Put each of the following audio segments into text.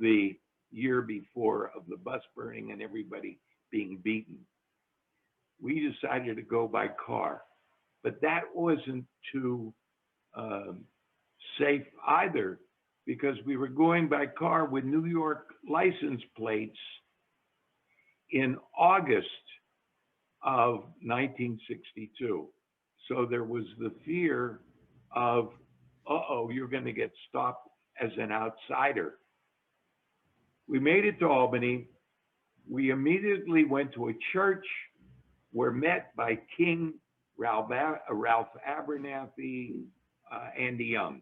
the year before of the bus burning and everybody being beaten. We decided to go by car, but that wasn't too safe either, because we were going by car with New York license plates in August of 1962. So there was the fear of, uh-oh, you're going to get stopped as an outsider. We made it to Albany. We immediately went to a church, were met by King, Ralph Abernathy, Andy Young.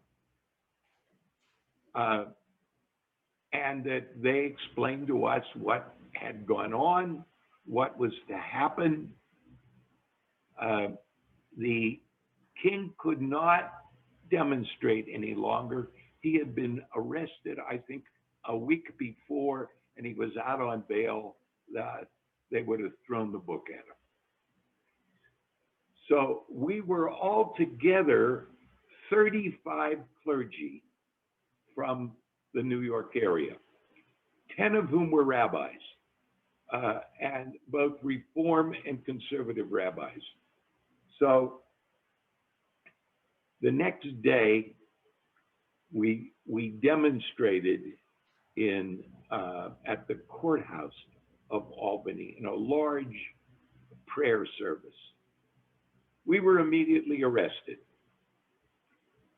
And that they explained to us what had gone on, what was to happen. The king could not demonstrate any longer. He had been arrested, I think, a week before, and he was out on bail. They would have thrown the book at him. So we were all together 35 clergy from the New York area, 10 of whom were rabbis, and both Reform and conservative rabbis. So the next day, we demonstrated at the courthouse of Albany in a large prayer service. We were immediately arrested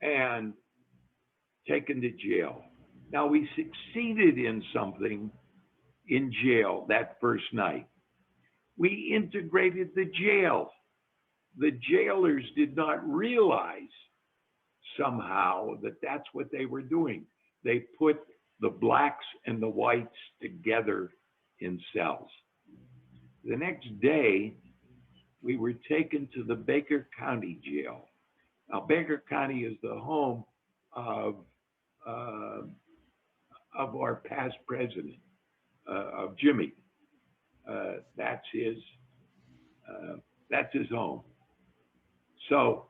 and taken to jail. Now, we succeeded in something in jail that first night. We integrated the jail. The jailers did not realize somehow that that's what they were doing. They put the blacks and the whites together in cells. The next day, we were taken to the Baker County Jail. Now, Baker County is the home of our past president, of Jimmy. That's his home. So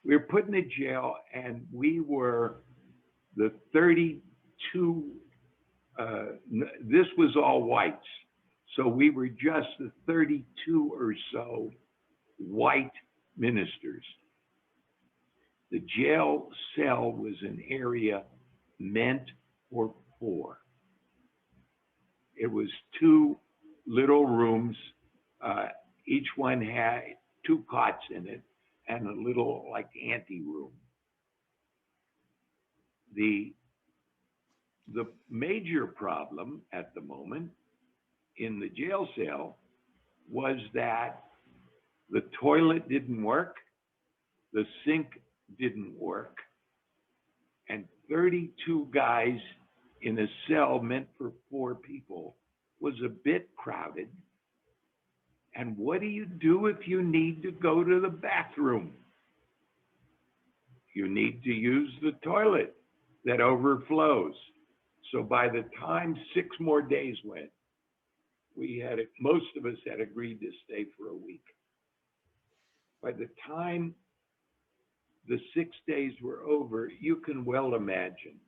we were put in the jail, and we were the 32, this was all whites. So we were just the 32 or so white ministers. The jail cell was an area meant for poor. It was 2 little rooms. Each one had 2 cots in it and a little like ante room. The major problem at the moment in the jail cell was that the toilet didn't work, the sink didn't work, and 32 guys in a cell meant for 4 people was a bit crowded. And what do you do if you need to go to the bathroom? You need to use the toilet that overflows. So by the time 6 more days went, most of us had agreed to stay for a week. By the time the 6 days were over, you can well imagine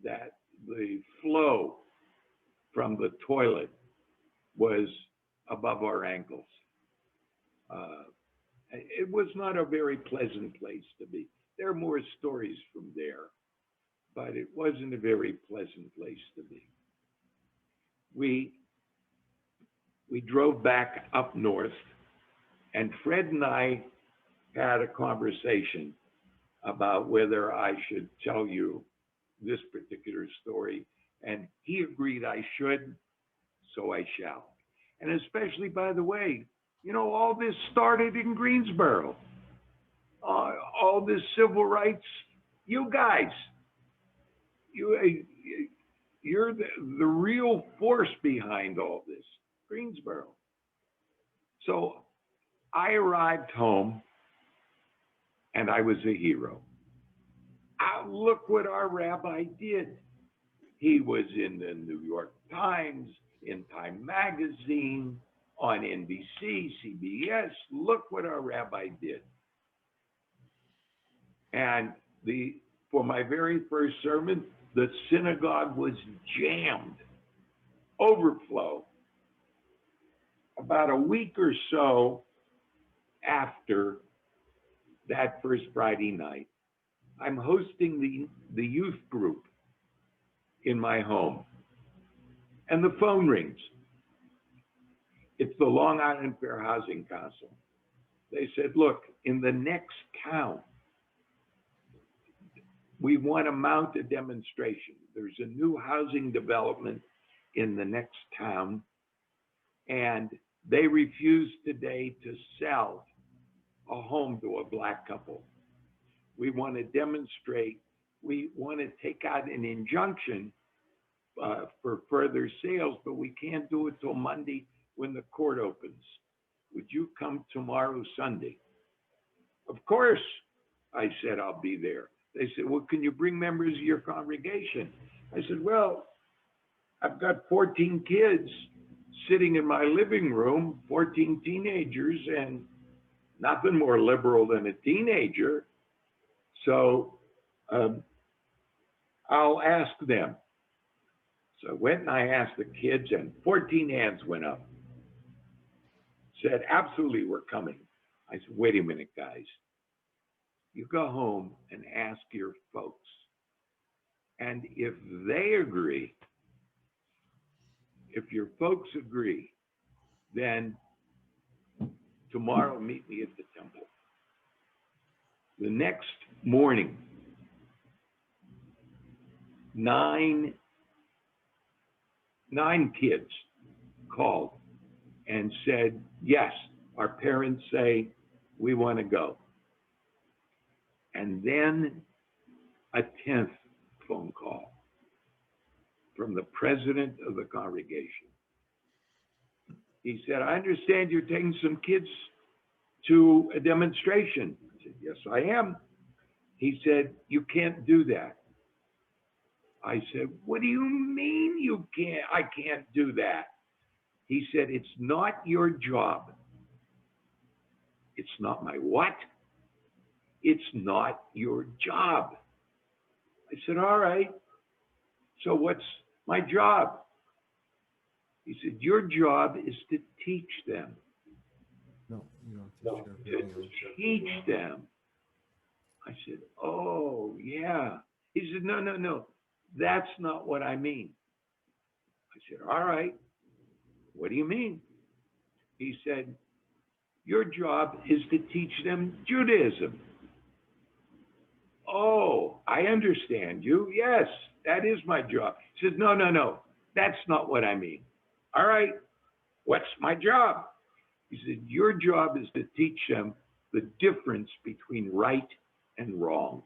that the flow from the toilet was above our ankles. It was not a very pleasant place to be. There are more stories from there, but it wasn't a very pleasant place to be. We drove back up north, and Fred and I had a conversation about whether I should tell you this particular story, and he agreed I should, so I shall. And especially, by the way, you know, all this started in Greensboro. All this civil rights, you guys, you're the real force behind all this, Greensboro. So I arrived home, and I was a hero. Look what our rabbi did. He was in the New York Times, in Time Magazine, on NBC, CBS. Look what our rabbi did. And for my very first sermon, The synagogue was jammed, overflow. About a week or so after that first Friday night, I'm hosting the youth group in my home, and the phone rings. It's the Long Island Fair Housing Council. They said, look, in the next town, we want to mount a demonstration. There's a new housing development in the next town, and they refused today to sell a home to a Black couple. We want to demonstrate, we want to take out an injunction for further sales, but we can't do it till Monday when the court opens. Would you come tomorrow, Sunday? Of course, I said, I'll be there. They said, well, can you bring members of your congregation? I said, well, I've got 14 kids sitting in my living room, 14 teenagers, and nothing more liberal than a teenager. So I'll ask them. So I went and I asked the kids, and 14 hands went up. Said, absolutely, we're coming. I said, wait a minute, guys. You go home and ask your folks. And if they agree, if your folks agree, then tomorrow meet me at the temple. The next morning, nine kids called and said, yes, our parents say we want to go. And then a 10th phone call from the president of the congregation. He said, I understand you're taking some kids to a demonstration. I said, yes, I am. He said, you can't do that. I said, what do you mean you can't? I can't do that. He said, it's not your job. It's not my what? It's not your job. I said, all right. So what's my job? He said, your job is to teach them. No, you don't To teach them. I said, oh, yeah. He said, no. That's not what I mean. I said, all right. What do you mean? He said, your job is to teach them Judaism. Oh, I understand you. Yes, that is my job. He said, no. That's not what I mean. All right. What's my job? He said, your job is to teach them the difference between right and wrong.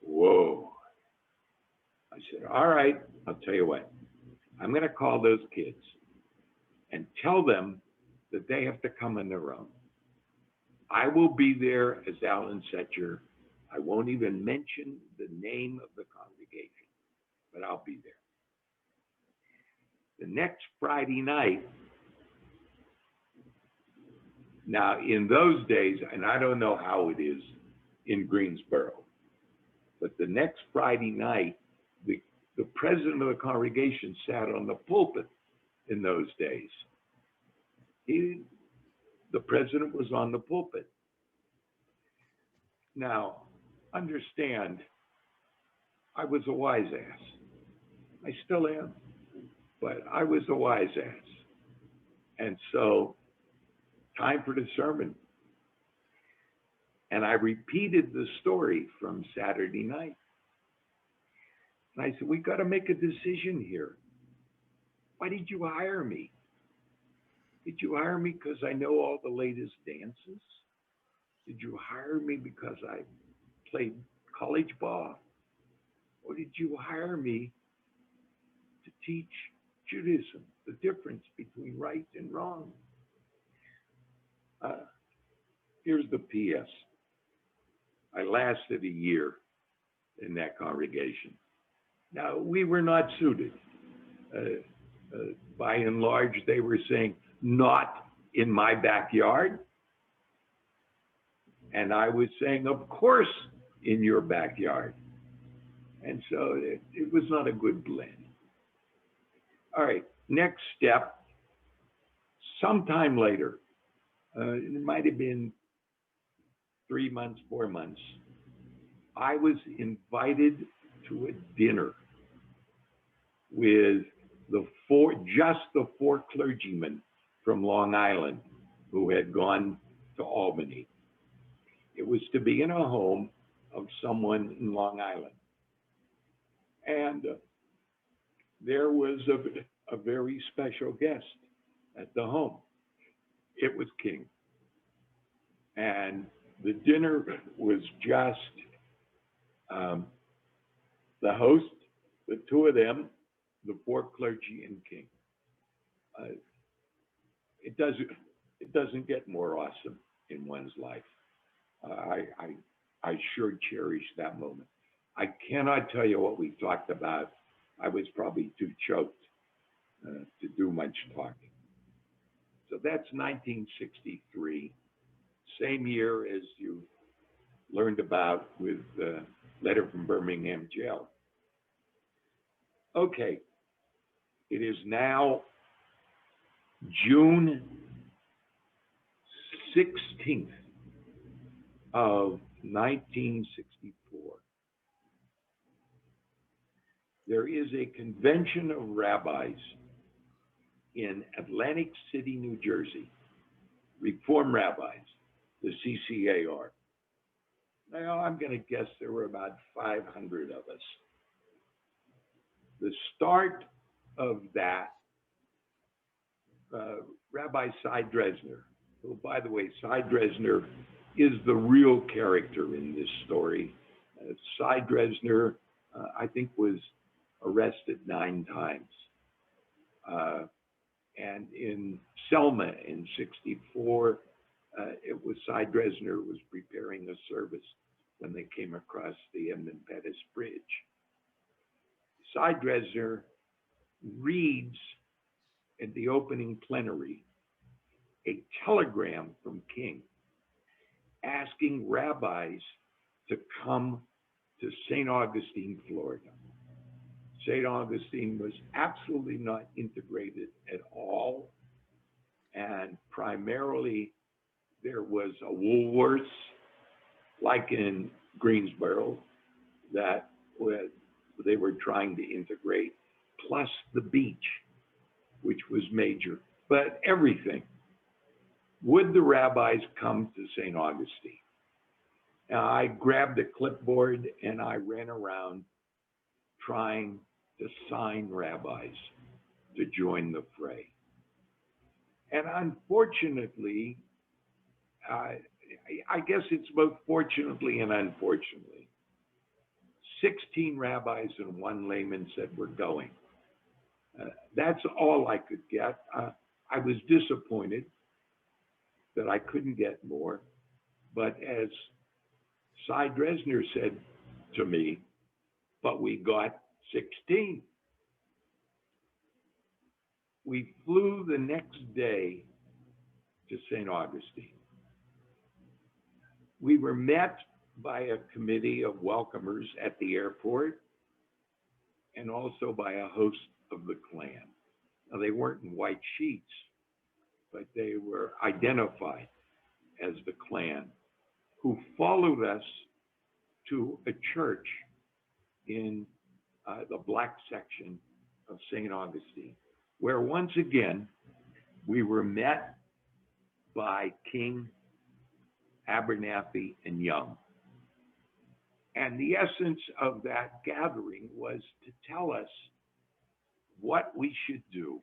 Whoa. I said, all right, I'll tell you what. I'm going to call those kids and tell them that they have to come on their own. I will be there as Allen Secher. I won't even mention the name of the congregation, but I'll be there. The next Friday night, now in those days, and I don't know how it is in Greensboro, but the next Friday night, the president of the congregation sat on the pulpit in those days. The president was on the pulpit. Now, understand, I was a wise ass. I still am, but I was a wise ass. And so, time for the sermon. And I repeated the story from Saturday night. And I said, we got to make a decision here. Why did you hire me? Did you hire me because I know all the latest dances? Did you hire me because I played college ball? Or did you hire me to teach Judaism, the difference between right and wrong? Here's the PS. I lasted a year in that congregation. Now, we were not suited. By and large, they were saying, not in my backyard. And I was saying, of course, in your backyard. And so it was not a good blend. All right, next step, sometime later, it might have been 3 months, 4 months, I was invited to a dinner with just the four clergymen from Long Island who had gone to Albany. It was to be in a home of someone in Long Island. And there was a very special guest at the home. It was King. And the dinner was just the host, the two of them, the four clergy, and King. It doesn't get more awesome in one's life. I sure cherish that moment. I cannot tell you what we talked about. I was probably too choked to do much talking. So that's 1963, same year as you learned about with the letter from Birmingham Jail. Okay, it is now June 16th of 1964. There is a convention of rabbis in Atlantic City, New Jersey, Reform Rabbis, the CCAR. Now, I'm going to guess there were about 500 of us. The start of that, Rabbi Cy Dresner, who, by the way, Cy Dresner is the real character in this story. Cy Dresner, I think, was arrested 9 times. And in Selma in 64, it was Cy Dresner who was preparing a service when they came across the Edmund Pettus Bridge. Cy Dresner reads at the opening plenary a telegram from King asking rabbis to come to St. Augustine, Florida. St. Augustine was absolutely not integrated at all. And primarily, there was a Woolworths, like in Greensboro, that they were trying to integrate, plus the beach, which was major. But everything. Would the rabbis come to St. Augustine? Now, I grabbed a clipboard and I ran around trying to sign rabbis to join the fray. And unfortunately, I guess it's both fortunately and unfortunately, 16 rabbis and 1 layman said, we're going. That's all I could get. I was disappointed that I couldn't get more. But as Cy Dresner said to me, but we got 16. We flew the next day to St. Augustine. We were met by a committee of welcomers at the airport and also by a host of the clan. Now, they weren't in white sheets, but they were identified as the clan, who followed us to a church in the black section of St. Augustine, where once again, we were met by King, Abernathy, and Young. And the essence of that gathering was to tell us what we should do,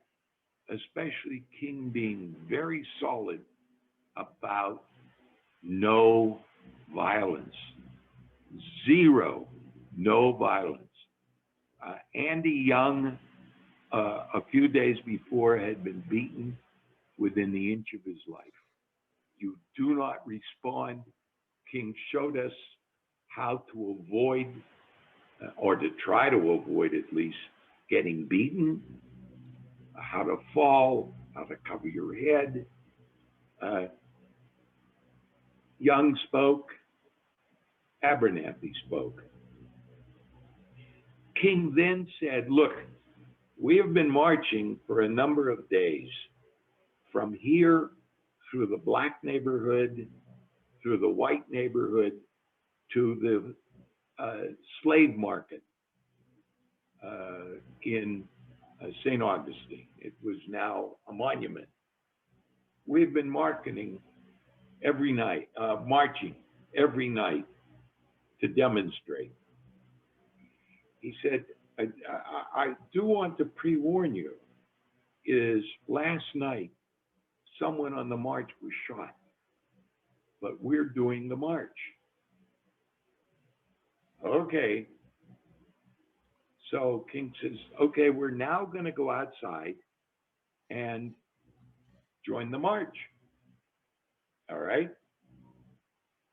especially King being very solid about no violence, zero, no violence. Andy Young, a few days before, had been beaten within the inch of his life. You do not respond. King showed us how to avoid, or to try to avoid at least, getting beaten, how to fall, how to cover your head. Young spoke, Abernathy spoke. King then said, look, we have been marching for a number of days from here through the black neighborhood, through the white neighborhood, to the slave market in St. Augustine. It was now a monument. We've been marching every night to demonstrate. He said, I do want to pre-warn you, is last night, someone on the march was shot, but we're doing the march. Okay. So King says, okay, we're now going to go outside and join the march. All right.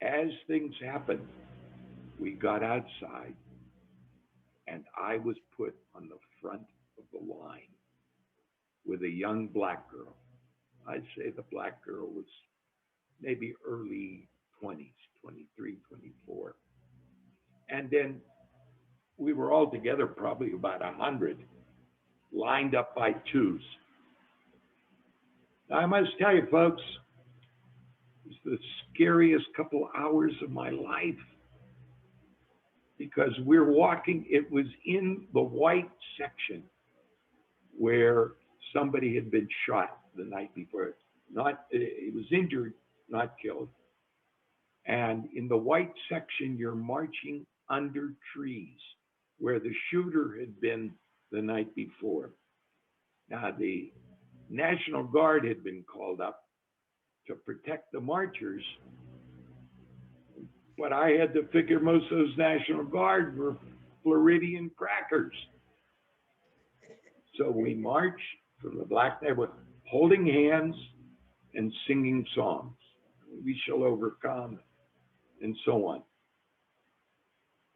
As things happened, we got outside and I was put on the front of the line with a young black girl. I'd say the black girl was maybe early 20s, 23, 24. And then we were all together, probably about 100, lined up by twos. Now, I must tell you, folks, it was the scariest couple hours of my life because we're walking, it was in the white section where somebody had been shot the night before. It was injured, not killed. And in the white section, you're marching under trees where the shooter had been the night before. Now, the National Guard had been called up to protect the marchers, but I had to figure most of those National Guard were Floridian crackers. So we marched from the black neighborhood, holding hands and singing songs. We shall overcome, and so on.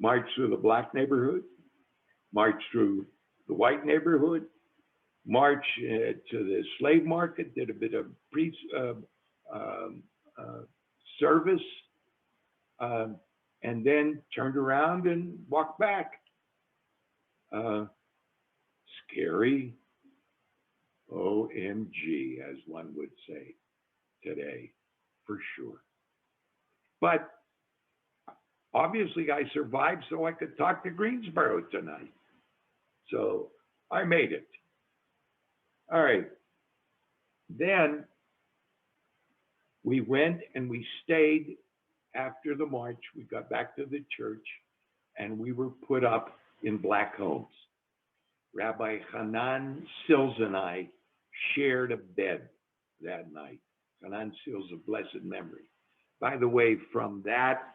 March through the black neighborhood, march through the white neighborhood, march to the slave market, did a bit of service, and then turned around and walked back. Scary, OMG, as one would say today, for sure. But obviously I survived so I could talk to Greensboro tonight. So I made it. All right. Then we went and we stayed after the march. We got back to the church and we were put up in black homes. Rabbi Hanan Sills and I shared a bed that night. Hanan Sills of blessed memory. By the way, from that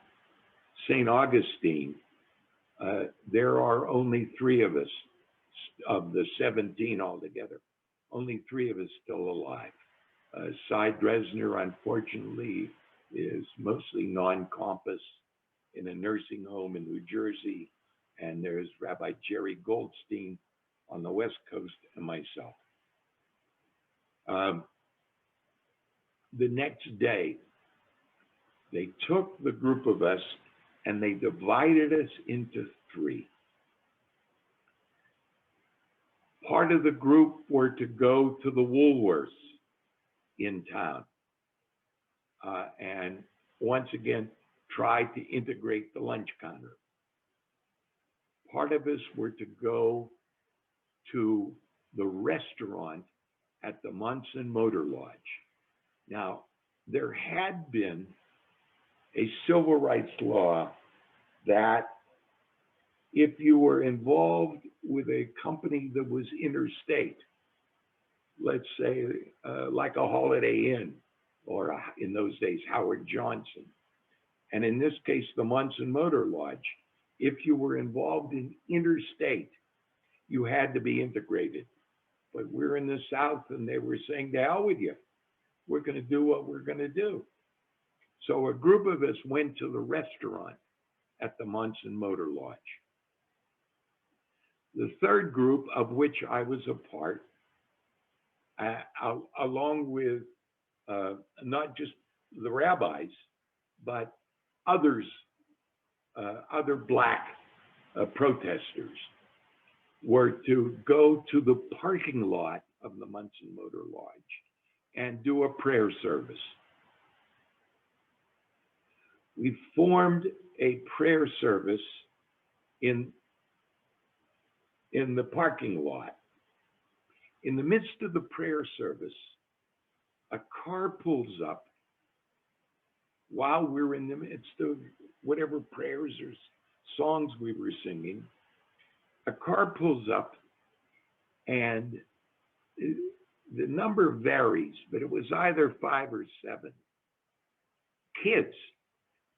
St. Augustine, there are only 3 of us, of the 17 altogether, only 3 of us still alive. Cy Dresner, unfortunately, is mostly non-compos in a nursing home in New Jersey, and there's Rabbi Jerry Goldstein on the West Coast and myself. The next day, they took the group of us and they divided us into 3. Part of the group were to go to the Woolworths in town and once again try to integrate the lunch counter. Part of us were to go to the restaurant at the Monson Motor Lodge. Now, there had been a civil rights law that if you were involved with a company that was interstate, let's say like a Holiday Inn, or in those days, Howard Johnson, and in this case, the Monson Motor Lodge, if you were involved in interstate, you had to be integrated. But we're in the South and they were saying, to hell with you. We're gonna do what we're gonna do. So a group of us went to the restaurant at the Monson Motor Lodge. The third group, of which I was a part, along with not just the rabbis, but others, other black protesters, were to go to the parking lot of the Monson Motor Lodge and do a prayer service. We formed a prayer service in the parking lot. In the midst of the prayer service, a car pulls up while we're in the midst of whatever prayers or songs we were singing. A car pulls up, and the number varies, but it was either 5 or 7 kids,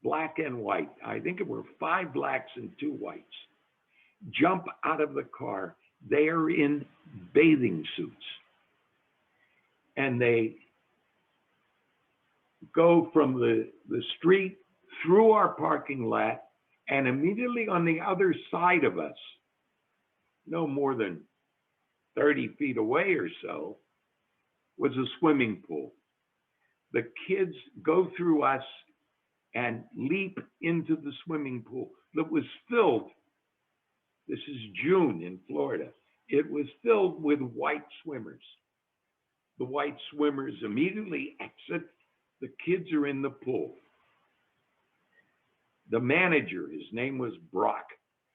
black and white. I think it were 5 blacks and 2 whites, jump out of the car. They are in bathing suits, and they go from the street through our parking lot, and immediately on the other side of us, no more than 30 feet away or so, was a swimming pool. The kids go through us and leap into the swimming pool that was filled. This is June in Florida. It was filled with white swimmers. The white swimmers immediately exit. The kids are in the pool. The manager, his name was Brock,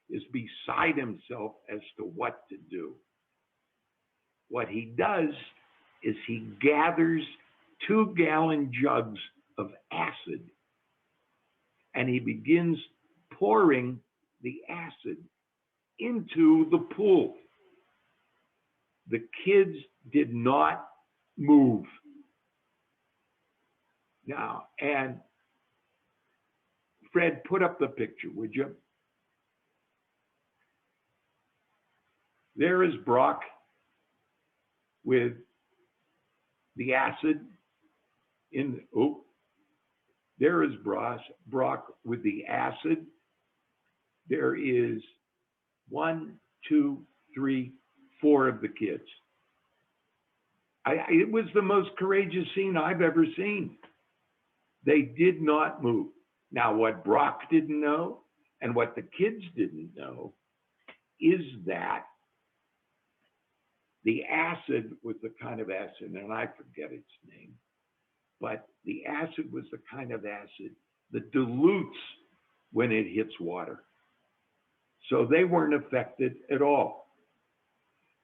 is beside himself as to what to do. What he does is he gathers 2-gallon jugs of acid, and he begins pouring the acid into the pool. The kids did not move. Now, and Fred, put up the picture, would you? There is Brock with the acid in, there is Brock with the acid. There is 1, 2, 3, 4 of the kids. It was the most courageous scene I've ever seen. They did not move. Now, what Brock didn't know and what the kids didn't know is that the acid was the kind of acid, and I forget its name, but the acid was the kind of acid that dilutes when it hits water. So they weren't affected at all.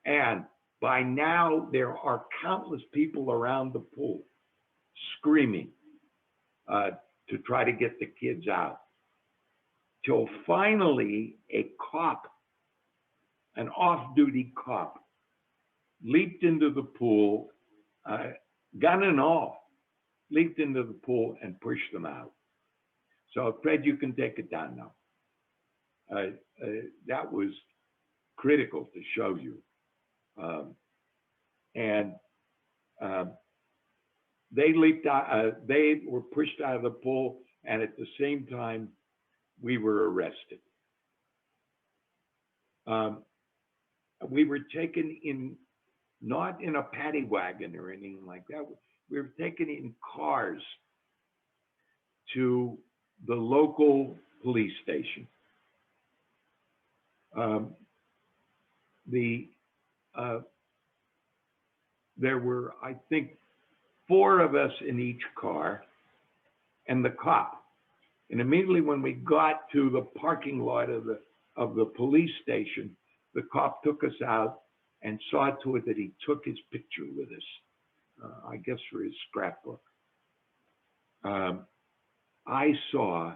And by now, there are countless people around the pool screaming to try to get the kids out. Till finally, a cop, an off-duty cop, leaped into the pool, gun and all, leaped into the pool and pushed them out. So Fred, you can take it down now. That was critical to show you. They leaped out, they were pushed out of the pool, and at the same time, we were arrested. We were taken in, not in a paddy wagon or anything like that. We were taken in cars to the local police station. There were, I think, 4 of us in each car and the cop. And immediately when we got to the parking lot of the police station, the cop took us out and saw to it that he took his picture with us, I guess for his scrapbook. I saw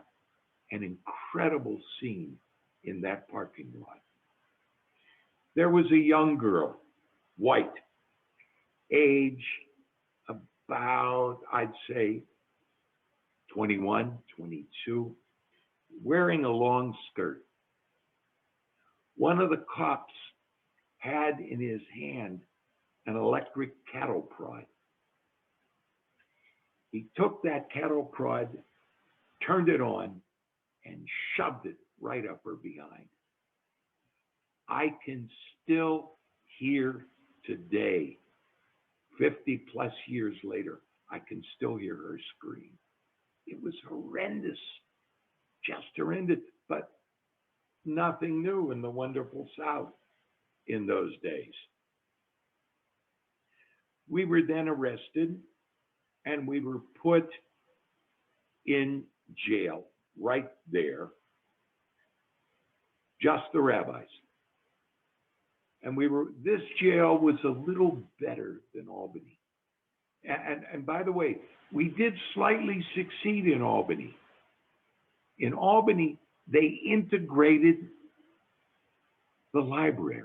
an incredible scene in that parking lot. There was a young girl, white, age about, I'd say, 21, 22, wearing a long skirt. One of the cops had in his hand an electric cattle prod. He took that cattle prod, turned it on, and shoved it right up her behind. I can still hear today, 50 plus years later, I can still hear her scream. It was horrendous, just horrendous, but nothing new in the wonderful South. in those days. We were then arrested and we were put in jail right there, just the rabbis. And this jail was a little better than Albany. And by the way, we did slightly succeed in Albany. In Albany, they integrated the library.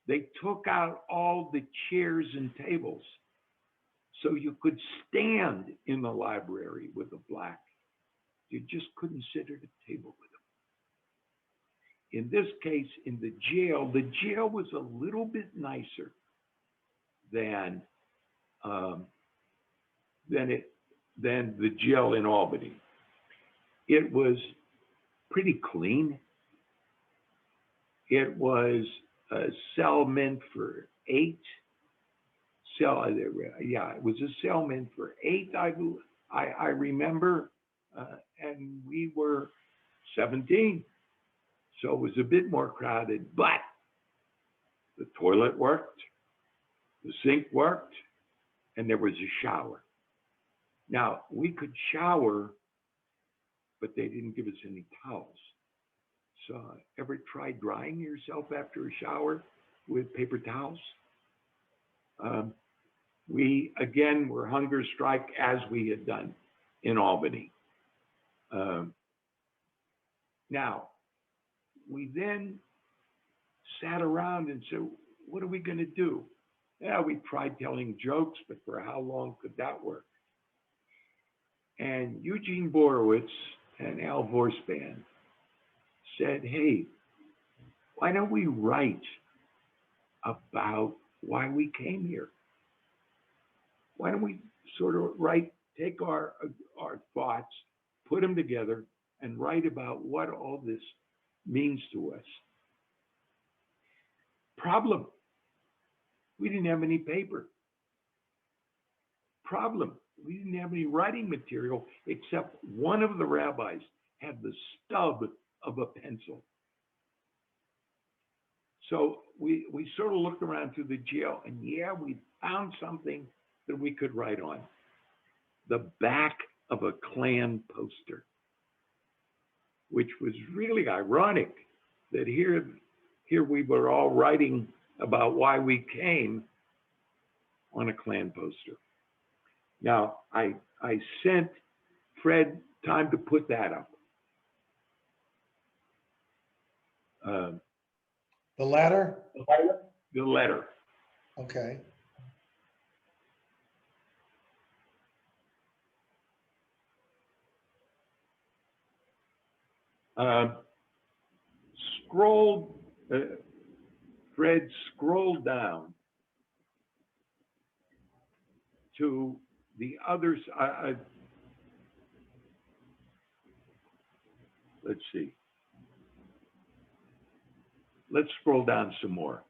They took out all the chairs and tables so you could stand in the library with a black. You just couldn't sit at a table with them. In this case, in the jail was a little bit nicer than the jail in Albany. It was pretty clean. It was a cell meant for 8. It was a cell meant for 8. I remember, and we were 17, so it was a bit more crowded. But the toilet worked, the sink worked, and there was a shower. Now we could shower, but they didn't give us any towels. So, ever try drying yourself after a shower with paper towels? We, again, were hunger strike as we had done in Albany. Now, we then sat around and said, what are we going to do? Yeah, we tried telling jokes, but for how long could that work? And Eugene Borowitz and Al Vorspan said, hey, why don't we write about why we came here? Why don't we sort of take our thoughts, put them together, and write about what all this means to us? Problem, we didn't have any paper. Problem, we didn't have any writing material except one of the rabbis had the stub of a pencil. So we sort of looked around through the jail and we found something that we could write on. The back of a Klan poster, which was really ironic that here we were all writing about why we came on a Klan poster. Now, I sent Fred time to put that up. The letter? The letter. Okay. Fred scrolled down to the other side. Let's see. Let's scroll down some more.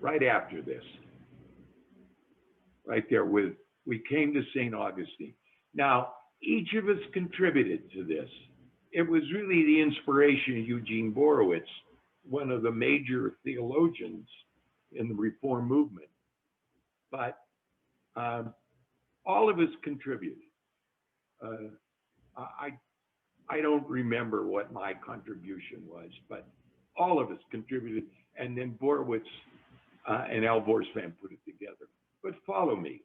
Right after this, right there with, we came to St. Augustine. Now, each of us contributed to this. It was really the inspiration of Eugene Borowitz, one of the major theologians in the Reform movement. But all of us contributed. I don't remember what my contribution was, but all of us contributed, and then Borowitz and Al Vorspan put it together. But follow me.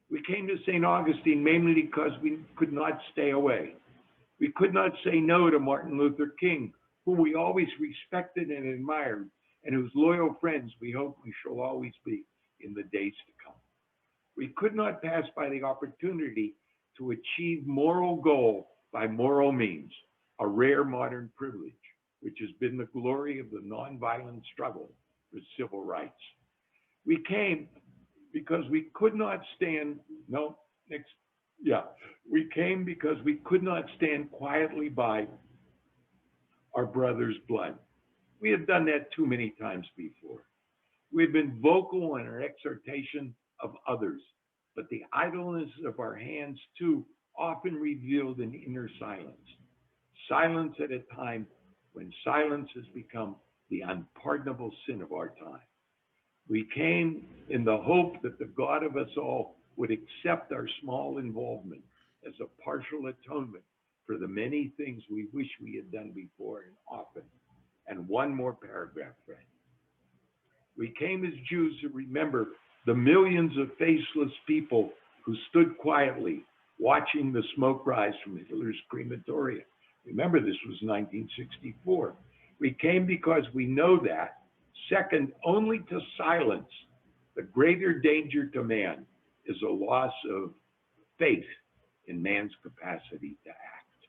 We came to St. Augustine mainly because we could not stay away. We could not say no to Martin Luther King, who we always respected and admired, and whose loyal friends we hope we shall always be in the days to come. We could not pass by the opportunity to achieve moral goal by moral means, a rare modern privilege, which has been the glory of the nonviolent struggle for civil rights. We came because we could not stand, we came because we could not stand quietly by our brother's blood. We have done that too many times before. We've been vocal in our exhortation of others, but the idleness of our hands too often revealed an inner silence. Silence at a time when silence has become the unpardonable sin of our time. We came in the hope that the God of us all would accept our small involvement as a partial atonement for the many things we wish we had done before and often. And one more paragraph, friend. We came as Jews to remember the millions of faceless people who stood quietly watching the smoke rise from Hitler's crematorium. Remember, this was 1964. We came because we know that, second only to silence, the greater danger to man is a loss of faith in man's capacity to act.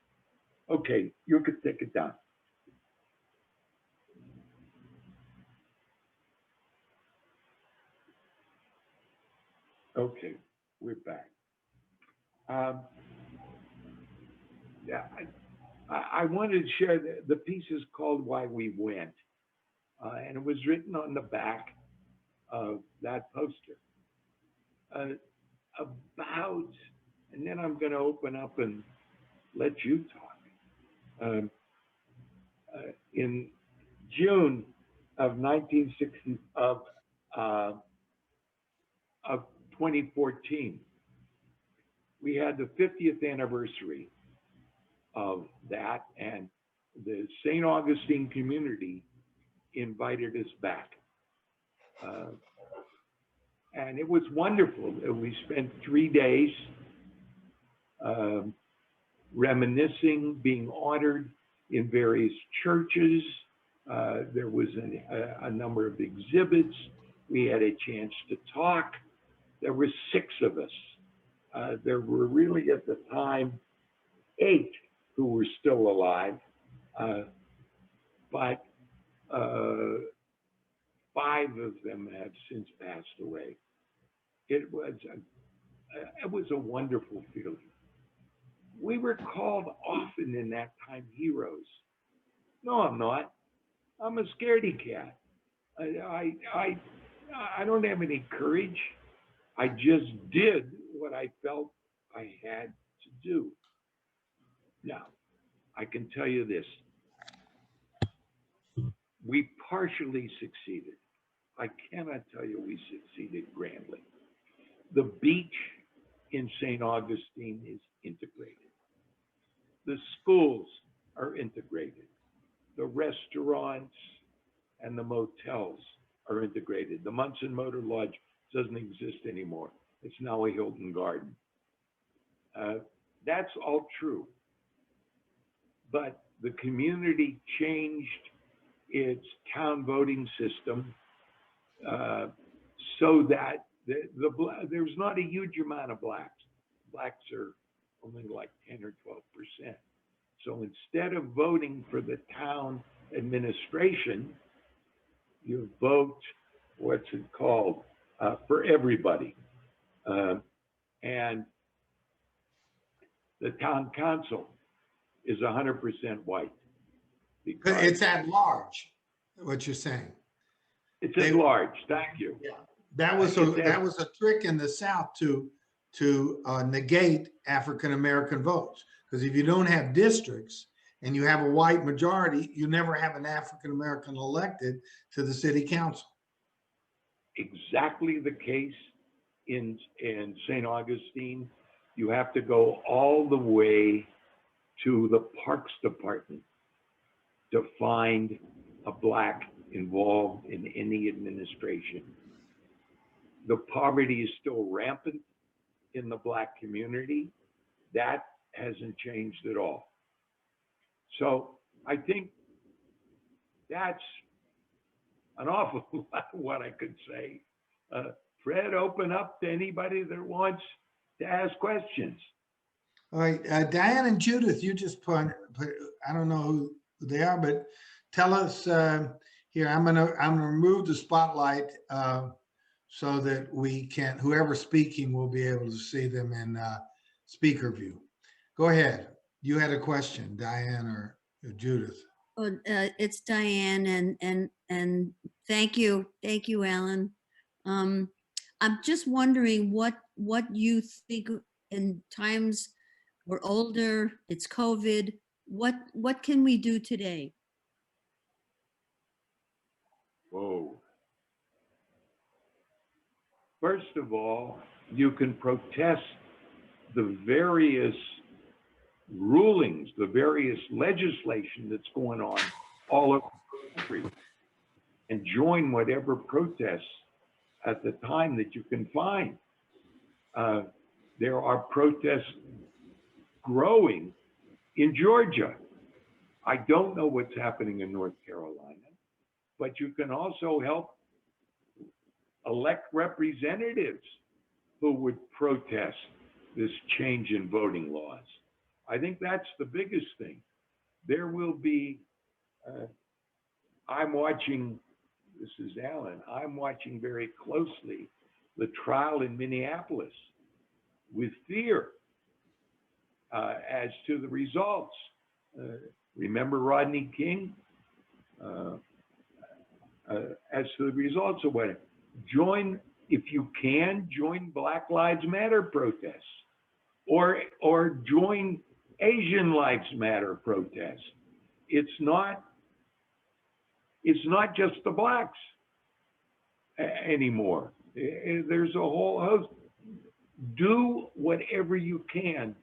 Okay, you could take it down. Okay, we're back. Yeah, I wanted to share the piece is called Why We Went, and it was written on the back of that poster about, and then I'm going to open up and let you talk. In June of 1960, of 2014, we had the 50th anniversary of that, and the St. Augustine community invited us back. And it was wonderful. We spent 3 days reminiscing, being honored in various churches. There was a number of exhibits. We had a chance to talk. There were 6 of us. There were really at the time 8 who were still alive, but 5 of them have since passed away. It was a wonderful feeling. We were called often in that time heroes. No, I'm not. I'm a scaredy cat. I don't have any courage. I just did what I felt I had to do. Now, I can tell you this. We partially succeeded. I cannot tell you we succeeded grandly. The beach in St. Augustine is integrated. The schools are integrated. The restaurants and the motels are integrated. The Monson Motor Lodge doesn't exist anymore. It's now a Hilton Garden. That's all true. But the community changed its town voting system so that there's not a huge amount of blacks. Blacks are only like 10 or 12%. So instead of voting for the town administration, you vote, what's it called, for everybody. And the town council is 100% white. It's at large, what you're saying. It's at large, thank you. Yeah, that was a trick in the South to negate African-American votes. Because if you don't have districts and you have a white majority, you never have an African-American elected to the city council. Exactly the case in St. Augustine. You have to go all the way to the Parks Department to find a black involved in any administration. The poverty is still rampant in the black community. That hasn't changed at all. So I think that's an awful lot of what I could say. Fred, open up to anybody that wants to ask questions. All right, Diane and Judith, you just put I don't know who they are, but tell us here. I'm gonna remove the spotlight so that we can, whoever's speaking will be able to see them in speaker view. Go ahead. You had a question, Diane or Judith. Oh, it's Diane, and thank you, Alan. I'm just wondering what you think in times We're older, it's COVID. What can we do today? Whoa. First of all, you can protest the various rulings, the various legislation that's going on all over the country, and join whatever protests at the time that you can find. There are protests growing in Georgia. I don't know what's happening in North Carolina, but you can also help elect representatives who would protest this change in voting laws. I think that's the biggest thing. There will be, I'm watching, this is Allen, I'm watching very closely the trial in Minneapolis with fear as to the results. Remember Rodney King? As to the results of what, join, if you can, join Black Lives Matter protests, or join Asian Lives Matter protests. It's not just the blacks anymore. There's a whole host. Do whatever you can,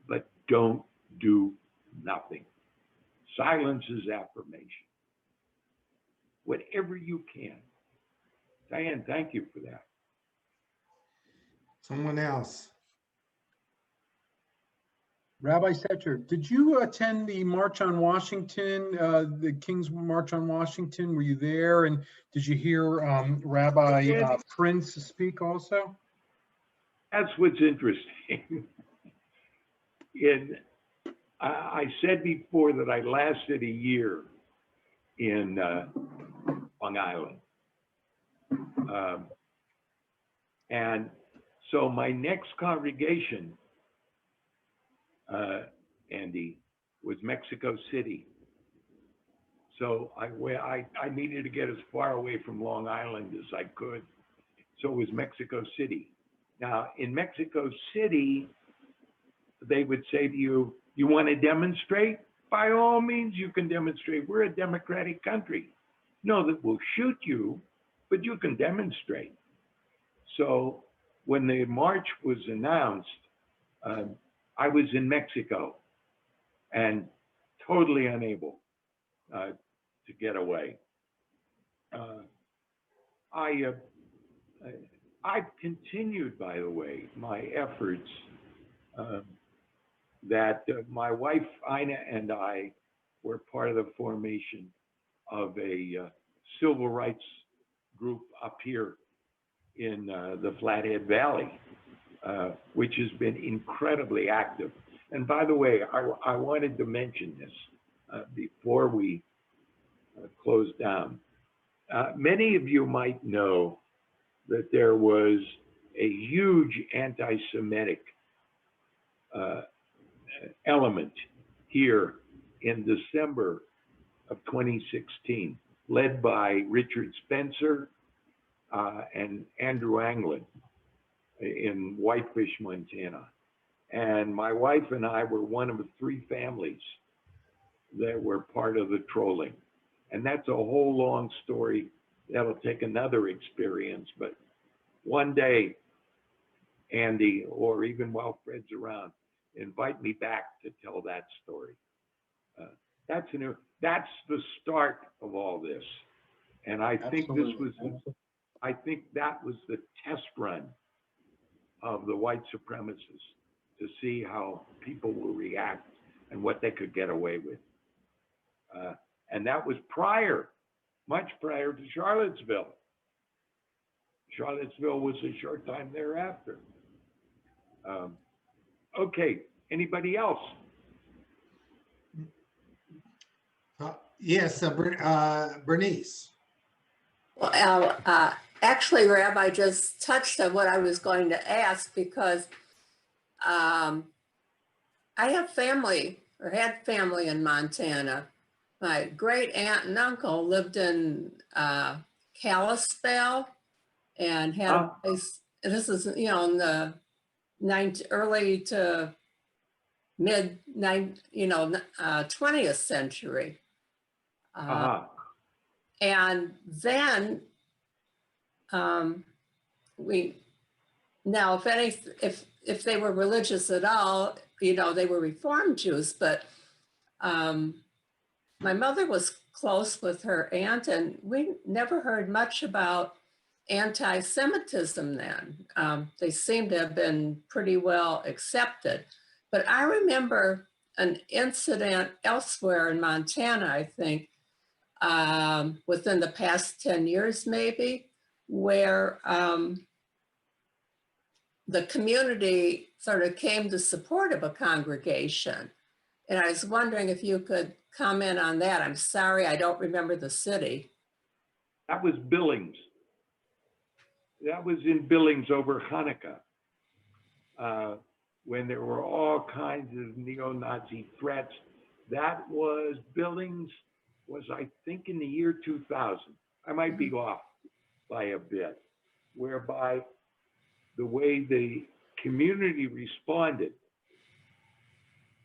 but don't do nothing. Silence is affirmation. Whatever you can. Diane, thank you for that. Someone else. Rabbi Secher, did you attend the March on Washington, the King's March on Washington? Were you there? And did you hear Rabbi Prince speak also? That's what's interesting. I said before that I lasted a year in Long Island. And so my next congregation, Andy, was Mexico City. So I needed to get as far away from Long Island as I could. So it was Mexico City. Now, in Mexico City, they would say to you, you want to demonstrate? By all means, you can demonstrate. We're a democratic country. No, that will shoot you, but you can demonstrate. So when the march was announced, I was in Mexico and totally unable to get away. I've continued, by the way, my efforts that my wife, Ina, and I were part of the formation of a civil rights group up here in the Flathead Valley, which has been incredibly active. And by the way, I wanted to mention this before we close down. Many of you might know that there was a huge anti-Semitic element here in December of 2016, led by Richard Spencer and Andrew Anglin in Whitefish, Montana. And my wife and I were one of the 3 families that were part of the trolling. And that's a whole long story. That'll take another experience, but one day, Andy, or even while Fred's around, invite me back to tell that story. That's the start of all this. And I think I think that was the test run of the white supremacists to see how people will react and what they could get away with. And that was much prior to Charlottesville. Charlottesville was a short time thereafter. Okay, anybody else? Yes, Bernice. Well, actually, Rabbi just touched on what I was going to ask, because I have family, or had family in Montana. My great aunt and uncle lived in Kalispell and had a place, this is, in the early to mid 20th century. And then now if they were religious at all, they were Reformed Jews, but my mother was close with her aunt, and we never heard much about anti-Semitism then. They seem to have been pretty well accepted. But I remember an incident elsewhere in Montana, I think, within the past 10 years maybe, where the community sort of came to support of a congregation. And I was wondering if you could comment on that. I'm sorry, I don't remember the city. That was Billings. That was in Billings over Hanukkah, when there were all kinds of neo-Nazi threats. That was Billings, was I think in the year 2000. I might be off by a bit, whereby the way the community responded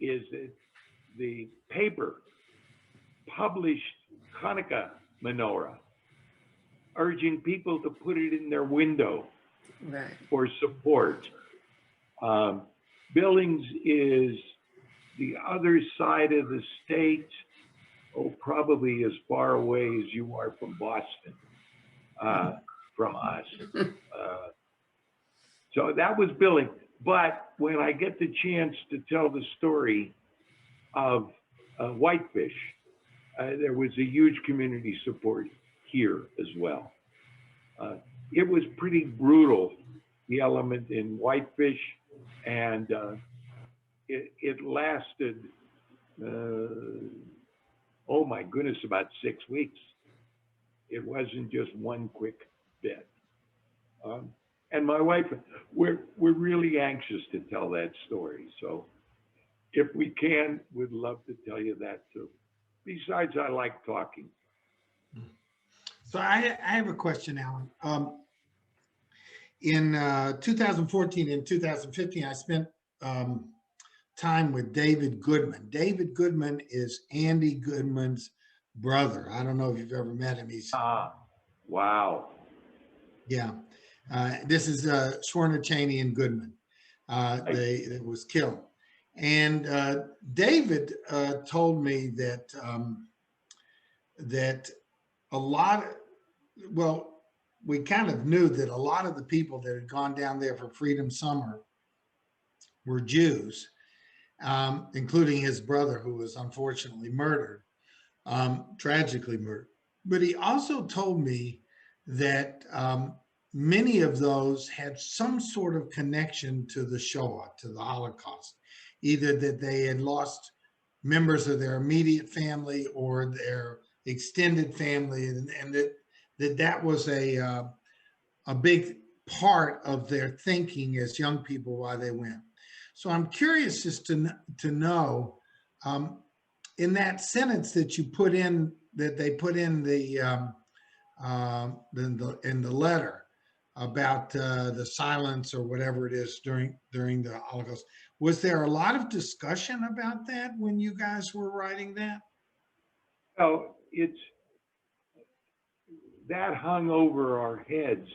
is that the paper published Hanukkah menorah, urging people to put it in their window for support. Billings is the other side of the state, probably as far away as you are from Boston, from us. So that was Billings. But when I get the chance to tell the story of Whitefish, there was a huge community support here as well. It was pretty brutal, the element in Whitefish, and it lasted, oh my goodness, about 6 weeks. It wasn't just one quick bit. And my wife, we're really anxious to tell that story. So if we can, we'd love to tell you that too. Besides, I like talking. So I have a question, Alan. In 2014 and 2015, I spent time with David Goodman. David Goodman is Andy Goodman's brother. I don't know if you've ever met him. He's wow. Yeah. This is Schwerner, Cheney, and Goodman. They was killed. And David told me that that a lot of, well, we kind of knew that a lot of the people that had gone down there for Freedom Summer were Jews, including his brother, who was unfortunately murdered, tragically murdered. But he also told me that many of those had some sort of connection to the Shoah, to the Holocaust, either that they had lost members of their immediate family or their extended family, and that was a big part of their thinking as young people while they went. So I'm curious just to know, in that sentence that you put in, that they put in the letter about the silence or whatever it is during the Holocaust, was there a lot of discussion about that when you guys were writing that? Well, that hung over our heads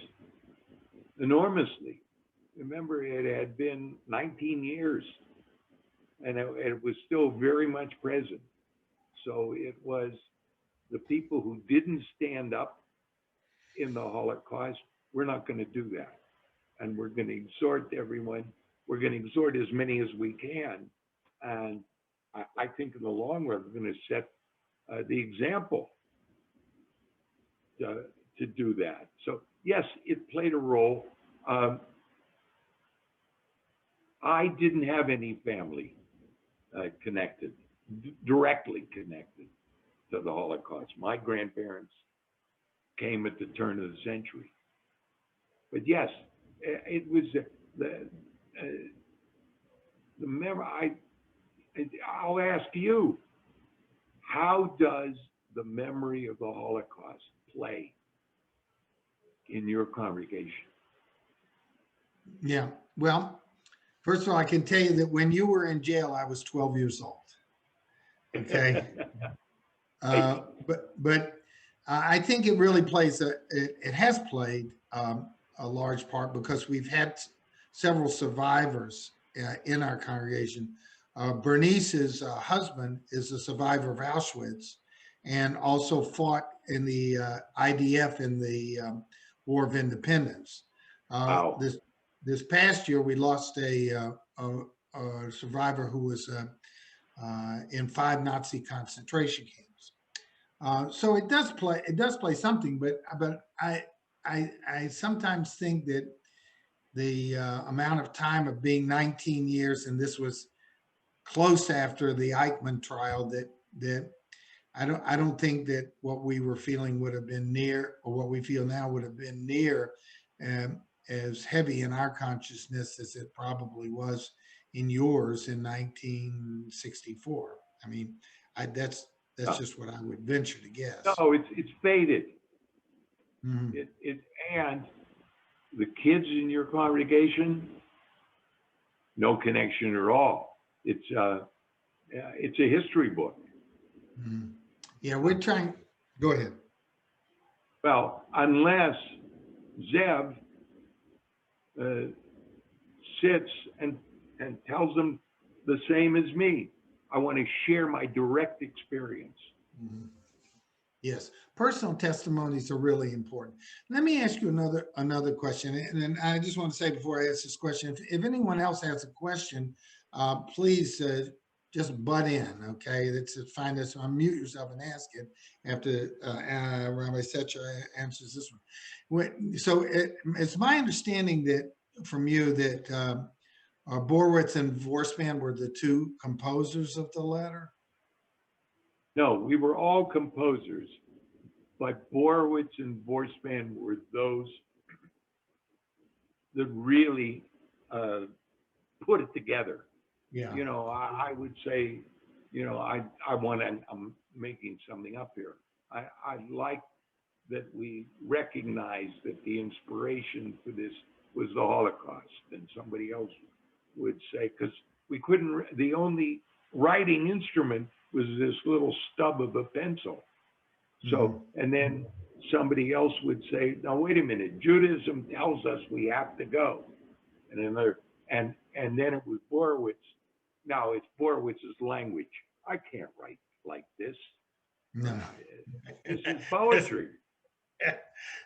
enormously. Remember, it had been 19 years and it was still very much present. So it was the people who didn't stand up in the Holocaust, we're not going to do that. And we're going to exhort everyone. We're going to exhort as many as we can. And I think in the long run, we're going to set the example to do that. So yes, it played a role. I didn't have any family connected, directly connected to the Holocaust. My grandparents came at the turn of the century. But yes, it was the memory. I'll ask you, how does the memory of the Holocaust play in your congregation? Yeah, well, First of all, I can tell you that when you were in jail, I was 12 years old. Okay. But I think it really plays it has played a large part because we've had several survivors in our congregation. Bernice's husband is a survivor of Auschwitz and also fought in the IDF in the War of Independence. Wow. This past year, we lost a survivor who was in 5 Nazi concentration camps. So it does play something, but I sometimes think that the amount of time of being 19 years, and this was close after the Eichmann trial, that I don't think that what we were feeling would have been near, or what we feel now would have been near as heavy in our consciousness as it probably was in yours in 1964. I mean, that's just what I would venture to guess. No, it's faded. Mhm. And the kids in your congregation, no connection at all. It's a history book. Mhm. Yeah, we're trying. Go ahead. Well, unless Zev sits and tells them the same as me. I want to share my direct experience. Mhm. Yes, personal testimonies are really important. Let me ask you another question, and I just want to say before I ask this question, if anyone else has a question, please just butt in. Okay, that's find us, unmute yourself and ask it after Rabbi Secher answers this one. So it's my understanding that from you that Borowitz and Vorspan were the 2 composers of the letter. No, we were all composers, but Borowitz and Vorspan were those that really put it together. Yeah. You know, I would say, you know, I'm making something up here. I like that we recognize that the inspiration for this was the Holocaust, and somebody else would say, because we couldn't, the only writing instrument was this little stub of a pencil. So, and then somebody else would say, no, wait a minute, Judaism tells us we have to go. And another, and then it was Borowitz. Now it's Borowitz's language. I can't write like this. No. This is poetry.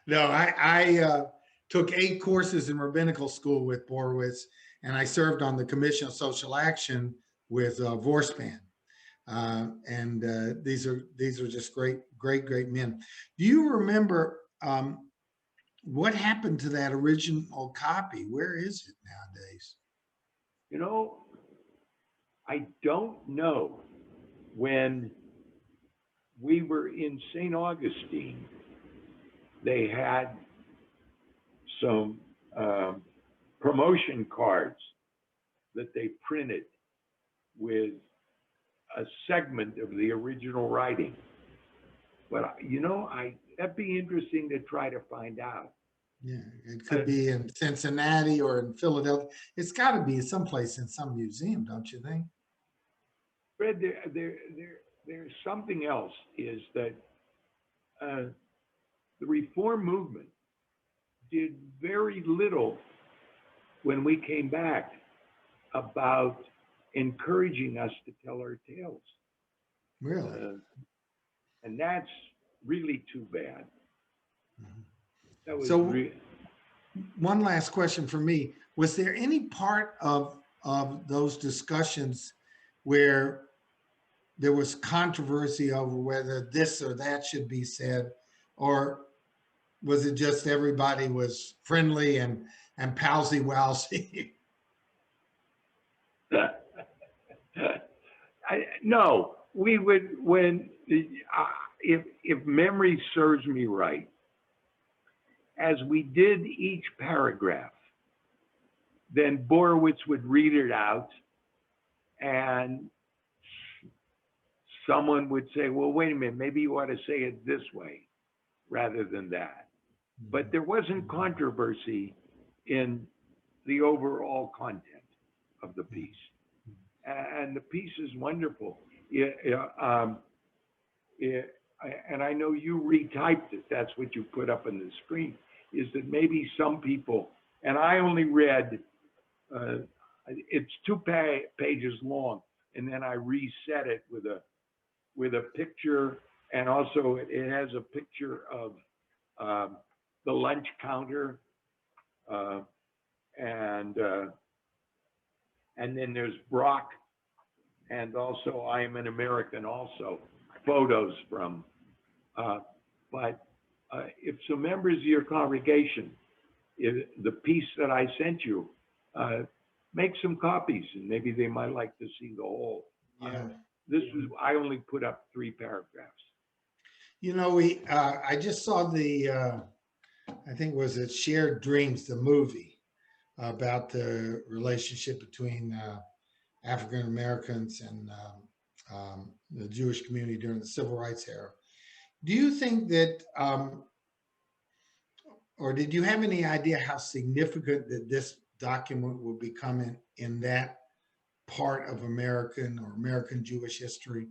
No, I took 8 courses in rabbinical school with Borowitz, and I served on the Commission of Social Action with Vorspan. And these are just great men. Do you remember what happened to that original copy? Where is it nowadays? You know, I don't know. When we were in St. Augustine, they had some promotion cards that they printed with a segment of the original writing. But you know, that'd be interesting to try to find out. Yeah, it could be in Cincinnati or in Philadelphia. It's got to be someplace in some museum, don't you think? Fred, there's something else, is that the Reform movement did very little when we came back about encouraging us to tell our tales. Really? And that's really too bad. That was So one last question for me. Was there any part of those discussions where there was controversy over whether this or that should be said, or was it just everybody was friendly and palsy-walsy? No, we would, when, if memory serves me right, as we did each paragraph, then Borowitz would read it out, and someone would say, well, wait a minute, maybe you ought to say it this way rather than that. But there wasn't controversy in the overall content. of the piece. And the piece is wonderful. And I know you retyped it. That's what you put up on the screen, is that maybe some people, and I only read, it's 2 pages long, and then I reset it with a picture, and also it has a picture of the lunch counter, and then there's Brock, and also I Am an American, also photos from. But if some members of your congregation, if the piece that I sent you, make some copies, and maybe they might like to see the whole. Yeah. I only put up 3 paragraphs. You know, I just saw the, I think was it Shared Dreams, the movie about the relationship between African Americans and the Jewish community during the Civil Rights era. Do you think that, or did you have any idea how significant that this document will become in that part of American or American Jewish history?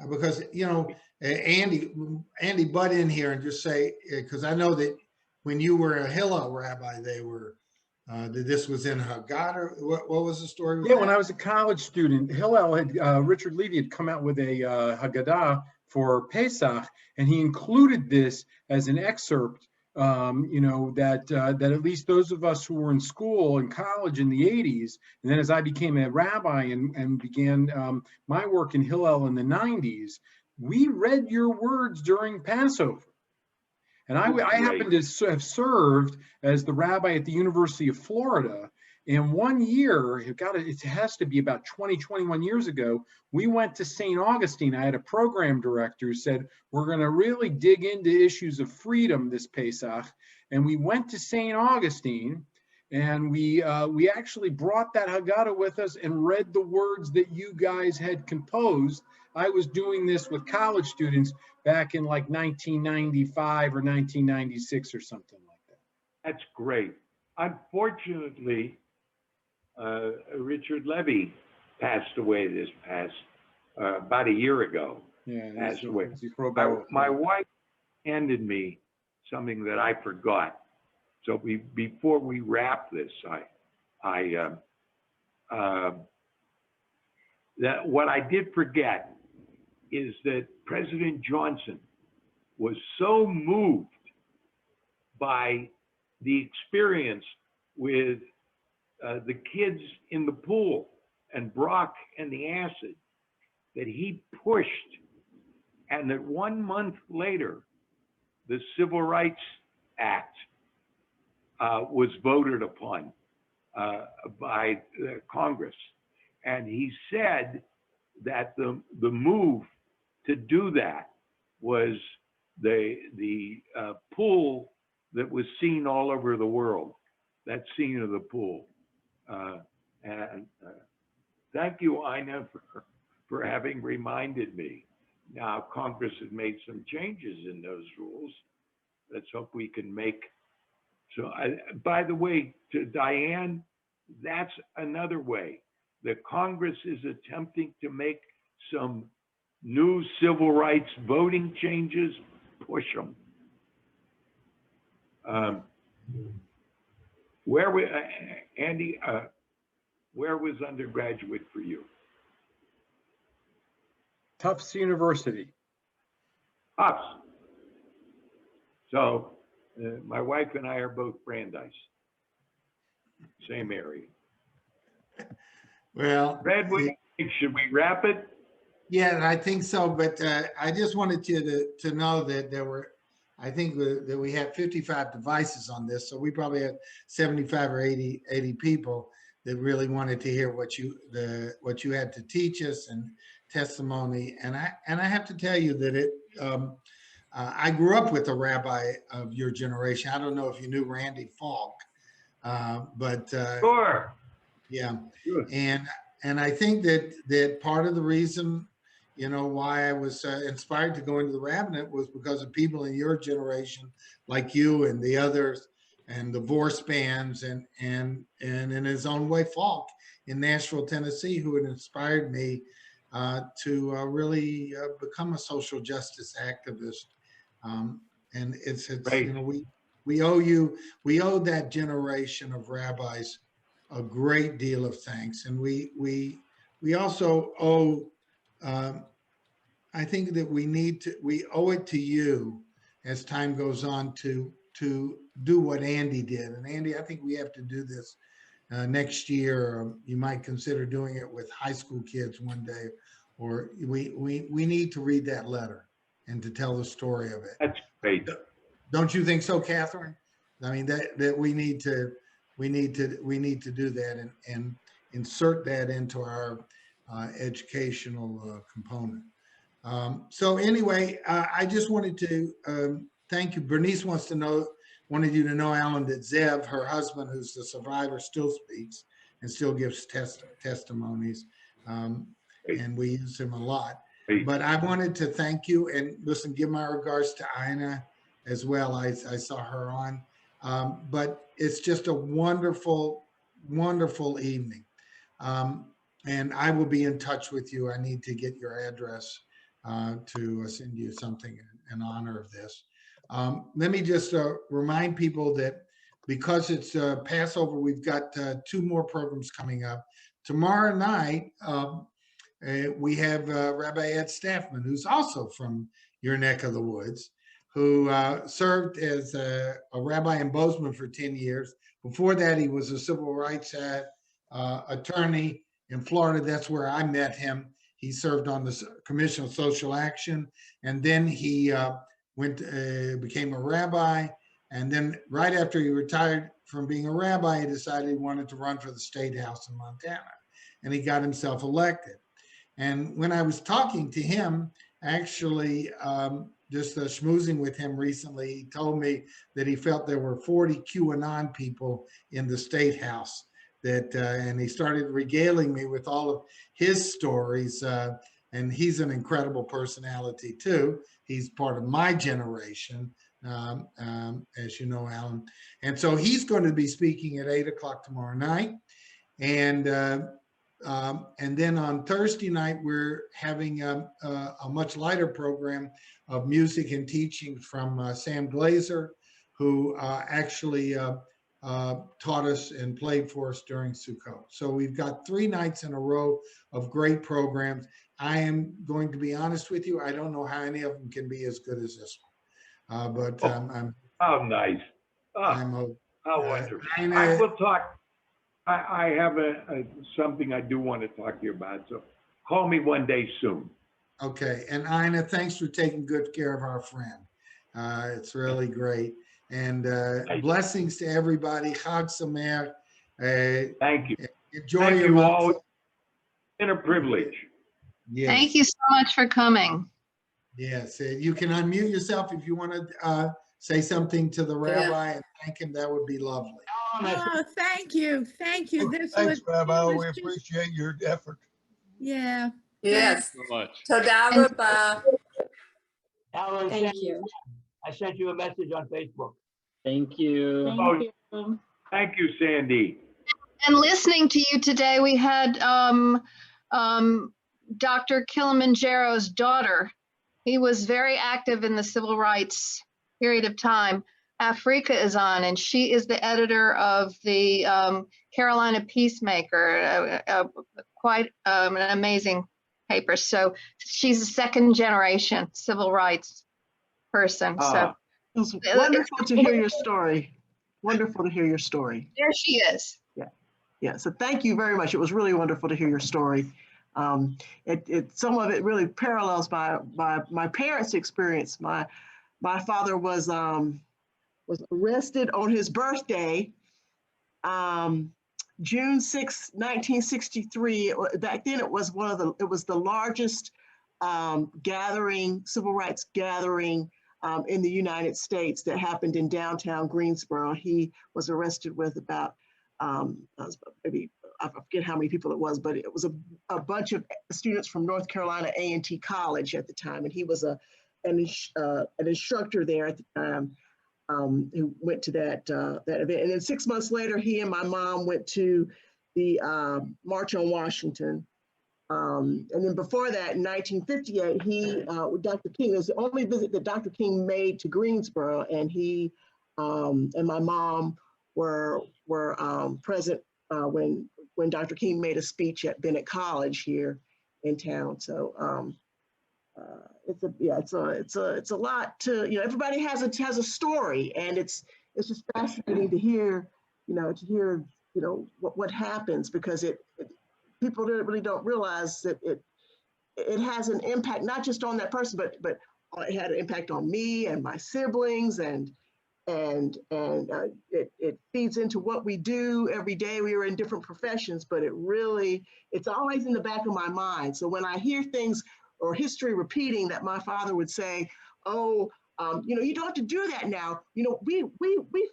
Because, you know, Andy, butt in here and just say, because I know that when you were a Hillel rabbi, they were, this was in Haggadah. What was the story? Yeah, when I was a college student, Hillel Richard Levy had come out with a Haggadah for Pesach, and he included this as an excerpt. You know, that at least those of us who were in school and college in the 80s, and then as I became a rabbi and began my work in Hillel in the 90s, we read your words during Passover. And I happened to have served as the rabbi at the University of Florida. And one year, it has to be about 21 years ago, we went to St. Augustine. I had a program director who said, we're going to really dig into issues of freedom this Pesach. And we went to St. Augustine, and we actually brought that Haggadah with us and read the words that you guys had composed. I was doing this with college students back in like 1995 or 1996 or something like that. That's great. Unfortunately, Richard Levy passed away this past, about a year ago. Yeah, passed away. My wife handed me something that I forgot. So before we wrap this, that what I did forget is that President Johnson was so moved by the experience with the kids in the pool and Brock and the acid that he pushed, and that 1 month later, the Civil Rights Act was voted upon by Congress. And he said that the move to do that was the pool that was seen all over the world, that scene of the pool. And thank you, Ina, for having reminded me. Now, Congress has made some changes in those rules. Let's hope we can make. So, by the way, to Diane, that's another way that Congress is attempting to make some new civil rights voting changes. Push them. Andy, where was undergraduate for you? Tufts University. Tufts. So my wife and I are both Brandeis. Same area. Well, Fred, what do you think? Should we wrap it? Yeah, I think so. But I just wanted you to know that there were, I think that we had 55 devices on this. So we probably had 75 or 80 people that really wanted to hear what you had to teach us and testimony. And I have to tell you that I grew up with a rabbi of your generation. I don't know if you knew Randy Falk, but Sure. Yeah, Sure. And I think that part of the reason, you know, why I was inspired to go into the rabbinate was because of people in your generation, like you and the others, and divorce bands, and in his own way, Falk in Nashville, Tennessee, who had inspired me to really become a social justice activist. And it's Right. you know, we owe that generation of rabbis a great deal of thanks, and we also owe. I think that we owe it to you as time goes on to do what Andy did. And Andy, I think we have to do this next year. You might consider doing it with high school kids one day, or we need to read that letter and to tell the story of it. That's great. Don't you think so, Catherine? I mean, that we need to do that and insert that into our educational component. So anyway, I just wanted to thank you. Bernice wanted you to know, Alan, that Zev, her husband, who's the survivor, still speaks and still gives testimonies. And we use him a lot. Great. But I wanted to thank you, and listen, give my regards to Ina as well. I saw her on. But it's just a wonderful, wonderful evening. And I will be in touch with you. I need to get your address to send you something in honor of this. Let me just remind people that because it's Passover, we've got 2 more programs coming up. Tomorrow night, we have Rabbi Ed Staffman, who's also from your neck of the woods, who served as a rabbi in Bozeman for 10 years. Before that, he was a civil rights attorney in Florida. That's where I met him. He served on the Commission of Social Action, and then he became a rabbi. And then right after he retired from being a rabbi, he decided he wanted to run for the State House in Montana, and he got himself elected. And when I was talking to him, actually, just schmoozing with him recently, he told me that he felt there were 40 QAnon people in the State House. And he started regaling me with all of his stories. And he's an incredible personality too. He's part of my generation, as you know, Alan. And so he's going to be speaking at 8 o'clock tomorrow night. And then on Thursday night, we're having a much lighter program of music and teaching from Sam Glazer, who actually taught us and played for us during Sukkot. So we've got 3 nights in a row of great programs. I am going to be honest with you, I don't know how any of them can be as good as this one. I'm How nice. Oh, how wonderful. I will talk. I have something I do want to talk to you about. So call me one day soon. Okay. And Ina, thanks for taking good care of our friend. It's really great. And blessings to everybody. Chag Sameach. Thank you. Enjoy Thank your you month. all. It's been a privilege. Yes. Thank you so much for coming. Yes. You can unmute yourself if you want to say something to the rabbi and thank him. That would be lovely. Oh, thank you. Thank you. This was, Thanks, Rabbi. this We was just- appreciate your effort. yeah. Yes. So much. Toda rabah. Alan, Thank you. I sent you a message on Facebook. Thank you. Thank you. Thank you, Sandy. And listening to you today, we had Dr. Kilimanjaro's daughter. He was very active in the civil rights period of time. Afrika is on, and she is the editor of the Carolina Peacemaker, quite an amazing paper. So she's a 2nd generation civil rights person. So It was wonderful to hear your story. Wonderful to hear your story. there she is. Yeah, so thank you very much. It was really wonderful to hear your story. Some of it really parallels my parents' experience. My father was arrested on his birthday, June 6, 1963. Back then, it was the largest civil rights gathering in the United States that happened in downtown Greensboro. He was arrested with about maybe, I forget how many people it was, but it was a bunch of students from North Carolina A&T College at the time, and he was an instructor there at the time. who went to that event. And then 6 months later, he and my mom went to the March on Washington. And then before that, in 1958, he, with Dr. King, it was the only visit that Dr. King made to Greensboro, and he and my mom were present when Dr. King made a speech at Bennett College here in town. So it's a lot to, you know, everybody has a story, and it's just fascinating to hear, what happens, because people really don't realize that it has an impact, not just on that person, but it had an impact on me and my siblings, and it feeds into what we do every day. We are in different professions, but it's always in the back of my mind. So when I hear things or history repeating that my father would say, oh, you don't have to do that now. We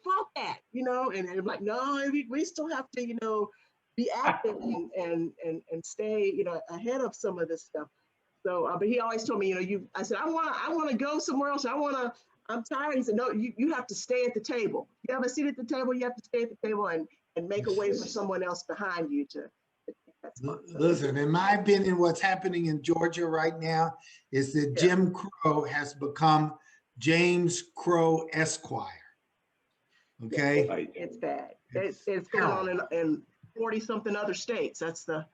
fought that, and I'm like, no, we still have to, be active and stay, ahead of some of this stuff. So, but he always told me, I said, I want to go somewhere else. I'm tired. He said, no, you have to stay at the table. You have a seat at the table. You have to stay at the table and make a way for someone else behind you to. Listen, in my opinion, what's happening in Georgia right now is that Jim Crow has become James Crow Esquire. Okay. Right. It's bad. It's going on in 40-something other states. That's the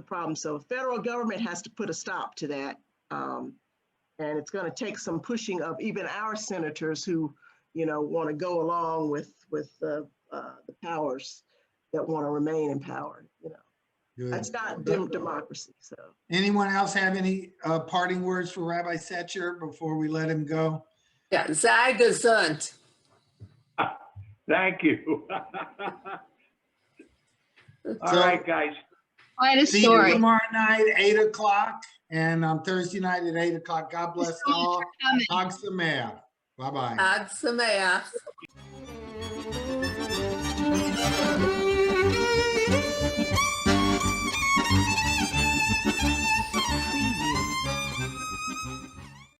problem. So federal government has to put a stop to that. And it's going to take some pushing of even our senators who, want to go along with the powers that want to remain in power. Good. That's not democracy. So. Anyone else have any parting words for Rabbi Secher before we let him go? Yeah, sei gesund. Thank you. All right, guys. Quite a See you story. tomorrow night, 8 o'clock, and on Thursday night at 8 o'clock. God bless all. Coming. Hag Sameach. Bye-bye. Hag Sameach.